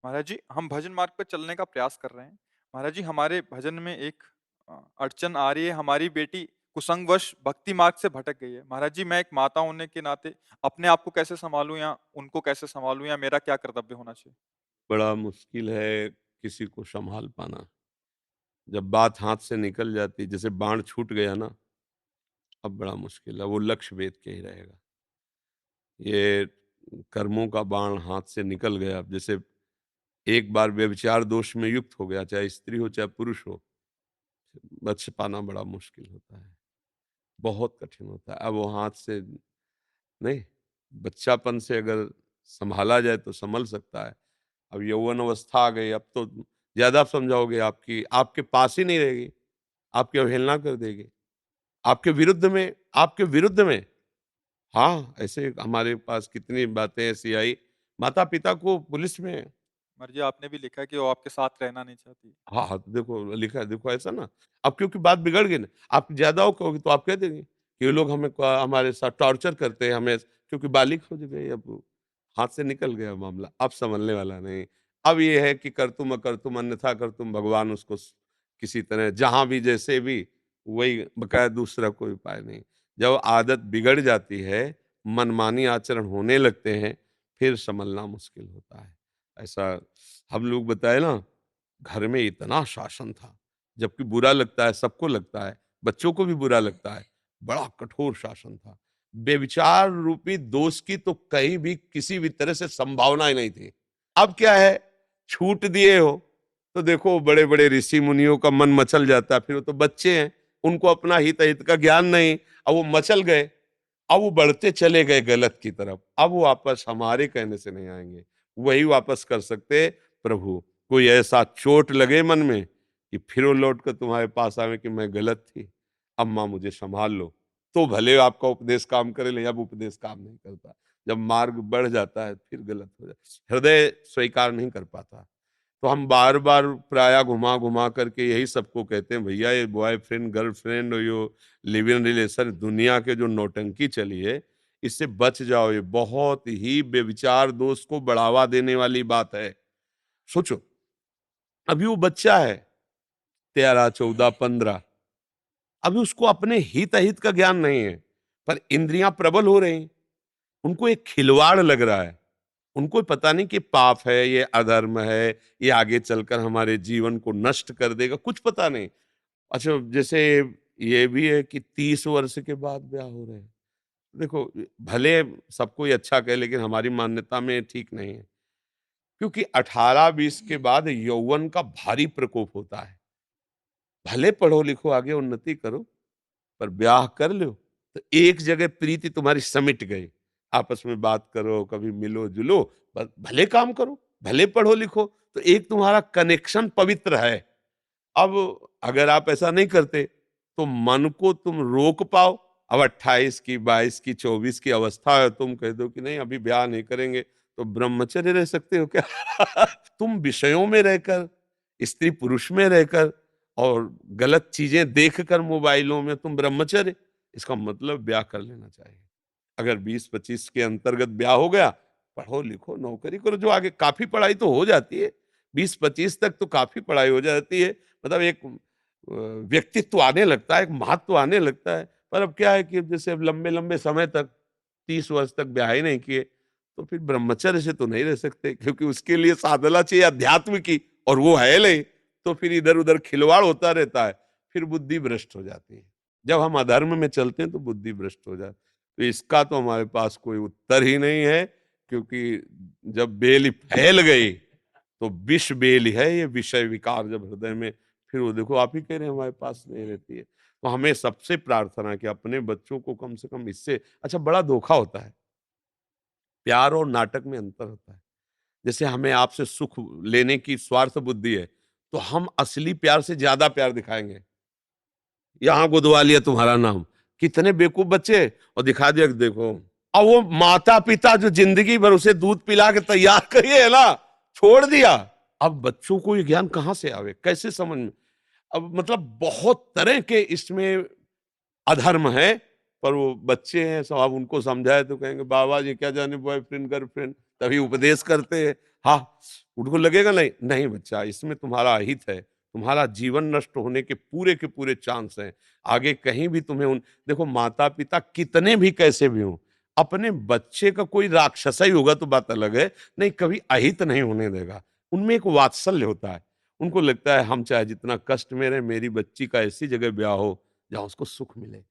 महाराज जी, हम भजन मार्ग पर चलने का प्रयास कर रहे हैं। महाराज जी, हमारे भजन में एक अड़चन आ रही है। हमारी बेटी कुसंगवश भक्ति मार्ग से भटक गई है। महाराज जी, मैं एक माता होने के नाते अपने आप को कैसे सँभालूँ या उनको कैसे सँभालूँ या मेरा क्या कर्तव्य होना चाहिए? बड़ा मुश्किल है किसी को सँभाल पाना। जब बात हाथ से निकल जाती, जैसे बाण छूट गया ना, अब बड़ा मुश्किल है, वो लक्ष्य वेध के ही रहेगा। ये कर्मों का बाण हाथ से निकल गया, अब जैसे एक बार व्यभिचार दोष में युक्त हो गया, चाहे स्त्री हो, चाहे पुरुष हो, बच पाना बड़ा मुश्किल होता है, बहुत कठिन होता है। अब वो हाथ से नहीं, बच्चापन से अगर सँभाला जाए तो सँभल सकता है। अब यौवन अवस्था आ गई, अब तो ज़्यादा आप समझाओगे, आपकी आपके पास ही नहीं रहेगी, आपकी अवहेलना कर देगी। आपके विरुद्ध में हाँ, ऐसे हमारे पास कितनी बातें ऐसी आई, माता-पिता को पुलिस में महाराज जी, आपने भी लिखा है कि वो आपके साथ रहना नहीं चाहती। हाँ, हाँ, देखो लिखा है, देखो ऐसा ना, अब क्योंकि बात बिगड़ गई ना, आप ज़्यादा वो कहोगे तो आप कह देंगे कि ये लोग हमें हमारे साथ टॉर्चर करते हैं, हमें क्योंकि बालिग हो गई, अब हाथ से निकल गया मामला, अब सँभलने वाला नहीं। अब ये है कि कर तुम अकर तुम अन्यथा कर तुम, भगवान उसको किसी तरह जहाँ भी जैसे भी वही बकाया, दूसरा कोई उपाय नहीं। जब आदत बिगड़ जाती है, मनमानी आचरण होने लगते हैं, फिर सँभलना मुश्किल होता है। ऐसा हम लोग बताए ना, घर में इतना शासन था, जबकि बुरा लगता है, सबको लगता है, बच्चों को भी बुरा लगता है, बड़ा कठोर शासन था। व्यभिचार रूपी दोष की तो कहीं भी किसी भी तरह से संभावना ही नहीं थी। अब क्या है, छूट दिए हो, तो देखो बड़े-बड़े ऋषि मुनियों का मन मचल जाता है, फिर वो तो बच्चे हैं, उनको अपना हित-अहित का ज्ञान नहीं, अब वो मचल गए, अब वो बढ़ते चले गए गलत की तरफ, अब वो वापस हमारे कहने से नहीं आएँगे, वही वापस कर सकते प्रभु। कोई ऐसा चोट लगे मन में कि फिर वो लौट कर तुम्हारे पास आवे कि मैं गलत थी, अम्मा मुझे संभाल लो, तो भले आपका उपदेश काम करे, लेकिन अब उपदेश काम नहीं करता। जब मार्ग बढ़ जाता है फिर गलत हो जाता है, हृदय स्वीकार नहीं कर पाता। तो हम बार बार प्रायः घुमा घुमा करके यही सबको कहते हैं, भैया ये बॉयफ्रेंड गर्लफ्रेंड और यो लिव इन रिलेशन, दुनिया के जो नौटंकी चली है, इससे बच जाओ। ये बहुत ही व्यभिचार दोष को बढ़ावा देने वाली बात है। सोचो, अभी वो बच्चा है, 13 14 15, अभी उसको अपने हित अहित का ज्ञान नहीं है, पर इंद्रियां प्रबल हो रही, उनको एक खिलवाड़ लग रहा है। उनको पता नहीं कि पाप है, ये अधर्म है, ये आगे चलकर हमारे जीवन को नष्ट कर देगा, कुछ पता नहीं। अच्छा, जैसे ये भी है कि 30 वर्ष के बाद ब्याह हो रहे हैं। देखो, भले सबको ये अच्छा कहे, लेकिन हमारी मान्यता में ठीक नहीं है, क्योंकि 18-20 के बाद यौवन का भारी प्रकोप होता है। भले पढ़ो लिखो, आगे उन्नति करो, पर ब्याह कर लो तो एक जगह प्रीति तुम्हारी समिट गई। आपस में बात करो, कभी मिलो जुलो, बस भले काम करो, भले पढ़ो लिखो, तो एक तुम्हारा कनेक्शन पवित्र है। अब अगर आप ऐसा नहीं करते तो मन को तुम रोक पाओ। अब 28 की, 22 की, 24 की अवस्था है, तुम कह दो कि नहीं अभी ब्याह नहीं करेंगे, तो ब्रह्मचर्य रह सकते हो क्या? तुम विषयों में रहकर, स्त्री पुरुष में रहकर और गलत चीजें देखकर मोबाइलों में तुम ब्रह्मचर्य, इसका मतलब ब्याह कर लेना चाहिए। अगर 20-25 के अंतर्गत ब्याह हो गया, पढ़ो लिखो नौकरी करो, जो आगे काफी पढ़ाई तो हो जाती है, 20-25 तक तो काफी पढ़ाई हो जाती है, मतलब एक व्यक्तित्व आने लगता है, एक महत्व आने लगता है। पर अब क्या है कि जैसे अब लंबे लंबे समय तक, 30 वर्ष तक ब्याह ही नहीं किए, तो फिर ब्रह्मचर्य से तो नहीं रह सकते, क्योंकि उसके लिए साधना चाहिए अध्यात्म की, और वो है नहीं। तो फिर इधर उधर खिलवाड़ होता रहता है, फिर बुद्धि भ्रष्ट हो जाती है। जब हम अधर्म में चलते हैं तो बुद्धि भ्रष्ट हो जाती है। तो इसका तो हमारे पास कोई उत्तर ही नहीं है, क्योंकि जब बेल फैल गई तो विष बेल है, ये विषय विकार जब हृदय में, फिर वो देखो आप ही कह रहे हैं हमारे पास नहीं रहती है। तो हमें सबसे प्रार्थना है कि अपने बच्चों को कम से कम इससे, अच्छा बड़ा धोखा होता है, प्यार और नाटक में अंतर होता है। जैसे हमें आपसे सुख लेने की स्वार्थ बुद्धि है, तो हम असली प्यार से ज्यादा प्यार दिखाएंगे। यहाँ गुदवा लिया तुम्हारा नाम, कितने बेवकूफ बच्चे, और दिखा दिया कि देखो। अब वो माता पिता जो जिंदगी भर उसे दूध पिला के तैयार करिए है ना, छोड़ दिया। अब बच्चों को ये ज्ञान कहाँ से आवे, कैसे समझ में? अब मतलब बहुत तरह के इसमें अधर्म है, पर वो बच्चे हैं, सब आप उनको समझाए तो कहेंगे बाबा जी क्या जाने बॉयफ्रेंड गर्लफ्रेंड, तभी उपदेश करते हैं। हाँ, उनको लगेगा नहीं, नहीं बच्चा इसमें तुम्हारा अहित है, तुम्हारा जीवन नष्ट होने के पूरे चांस हैं। आगे कहीं भी तुम्हें उन देखो माता-पिता कितने भी कैसे भी हों, अपने बच्चे का कोई राक्षस ही होगा तो बात अलग है, नहीं कभी अहित नहीं होने देगा। उनमें एक वात्सल्य होता है। उनको लगता है हम चाहे जितना कष्ट में रहें, मेरी बच्ची का ऐसी जगह ब्याह हो, जहाँ उसको सुख मिले।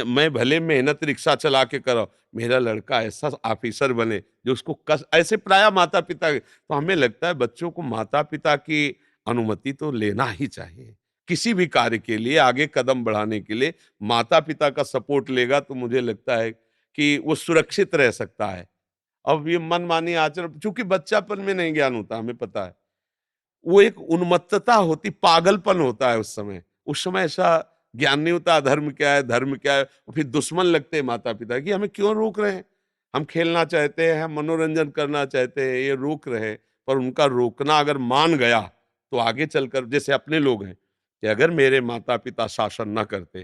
मैं भले मेहनत रिक्शा चला के कराऊँ, मेरा लड़का ऐसा ऑफिसर बने, जो उसको कष्ट ऐसे प्रायः माता-पिता तो हमें लगता है बच्चों को माता-पिता की अनुमति तो लेना ही चाहिए। किसी भी कार्य के लिए आगे कदम बढ़ाने के लिए माता-पिता का सपोर्ट लेगा तो मुझे लगता है कि वो सुरक्षित रह सकता है। अब ये मनमानी आचरण चूँकि बच्चापन में नहीं ज्ञान होता हमें पता है। वो एक उन्मत्तता होती, पागलपन होता है उस समय। उस समय ऐसा ज्ञान नहीं होता अधर्म क्या है, धर्म क्या है, और फिर दुश्मन लगते हैं माता-पिता कि हमें क्यों रोक रहे हैं? हम खेलना चाहते हैं, हम मनोरंजन करना चाहते हैं, ये रोक रहे हैं। पर उनका रोकना अगर मान गया, तो आगे चलकर जैसे अपने लोग हैं, कि अगर मेरे माता-पिता शासन ना करते,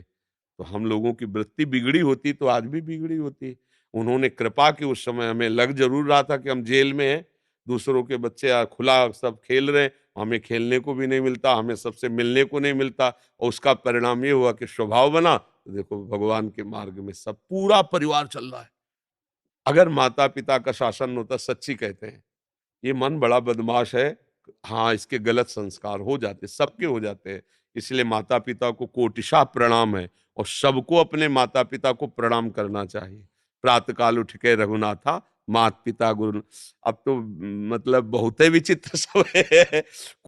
तो हम लोगों की वृत्ति बिगड़ी होती तो आज भी बिगड़ी होती। उन्होंने कृपा की उस समय हमें लग ज़रूर रहा था कि हम जेल में हैं, दूसरों के बच्चे खुला सब खेल रहे हैं, हमें खेलने को भी नहीं मिलता, हमें सबसे मिलने को नहीं मिलता और उसका परिणाम ये हुआ कि स्वभाव बना, तो देखो भगवान के मार्ग में सब पूरा परिवार चल रहा है। अगर माता-पिता का शासन होता सच्ची कहते हैं, ये मन बड़ा बदमाश है। हाँ, इसके गलत संस्कार हो जाते, सबके हो जाते हैं। इसलिए माता-पिता को कोटिशः प्रणाम है और सबको अपने माता-पिता को प्रणाम करना चाहिए। प्रातः काल उठ के रघुनाथा, मात पिता गुरु अब तो मतलब बहुते विचित्र सब है।